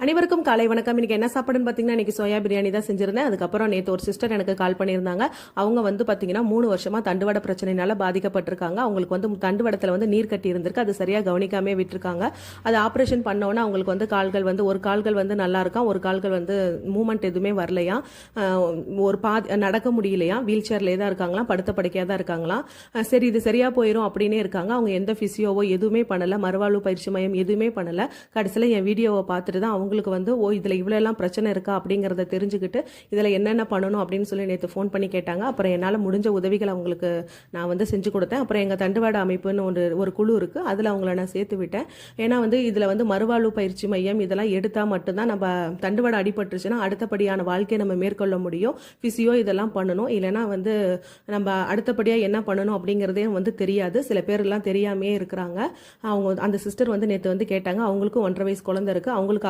அனைவருக்கும் காலை வணக்கம். இன்னைக்கு என்ன சாப்பாடுன்னு பார்த்தீங்கன்னா, இன்னைக்கு சோயா பிரியாணி தான் செஞ்சிருந்தேன். அதுக்கப்புறம் நேற்று ஒரு சிஸ்டர் எனக்கு கால் பண்ணியிருந்தாங்க. அவங்க வந்து பார்த்தீங்கன்னா 3 வருஷமா தண்டுவட பிரச்சனைனால பாதிக்கப்பட்டிருக்காங்க. அவங்களுக்கு வந்து தண்டுவடத்தில் வந்து நீர் கட்டி இருந்திருக்கு. அது சரியாக கவனிக்காமே விட்டுருக்காங்க. அது ஆப்ரேஷன் பண்ணோன்னா அவங்களுக்கு வந்து கால்கள் வந்து ஒரு கால்கள் வந்து நல்லா இருக்கான், ஒரு கால்கள் வந்து மூமெண்ட் எதுவுமே வரலையா, ஒரு நடக்க முடியலையா, வீல் சேர்லேயே தான் இருக்காங்களாம், படுத்த படுக்கையாக தான் இருக்காங்களாம். சரி இது சரியாக போயிடும் அப்படின்னே இருக்காங்க. அவங்க எந்த ஃபிசியோவோ எதுவுமே பண்ணலை, மறுவாழ்வு பயிற்சி மையம் எதுவுமே பண்ணலை. கடைசியில் என் வீடியோவை பார்த்துட்டு தான் அவங்களுக்கு வந்து இதில் இவ்வளோ எல்லாம் பிரச்சனை இருக்கா அப்படிங்கிறத தெரிஞ்சுக்கிட்டு இதில் என்னென்ன பண்ணணும் அப்படின்னு சொல்லி நேற்று ஃபோன் பண்ணி கேட்டாங்க. அப்புறம் என்னால் முடிஞ்ச உதவிகளை அவங்களுக்கு நான் வந்து செஞ்சு கொடுத்தேன். அப்புறம் எங்கள் தண்டுவாட அமைப்புன்னு ஒரு குழு இருக்குது, அதில் அவங்கள நான் சேர்த்து விட்டேன். ஏன்னா வந்து இதில் வந்து மறுவாழ்வு பயிற்சி மையம் இதெல்லாம் எடுத்தால் மட்டும்தான் நம்ம தண்டுவாட அடிபட்டுருச்சுன்னா அடுத்தபடியான வாழ்க்கையை நம்ம மேற்கொள்ள முடியும். ஃபிசியோ இதெல்லாம் பண்ணணும், இல்லைன்னா வந்து நம்ம அடுத்தபடியாக என்ன பண்ணணும் அப்படிங்கிறதே வந்து தெரியாது. சில பேர்லாம் தெரியாமே இருக்கிறாங்க. அவங்க அந்த சிஸ்டர் வந்து நேற்று வந்து கேட்டாங்க. அவங்களுக்கும் 1.5 வயசு குழந்தை இருக்குது. அவங்களுக்கு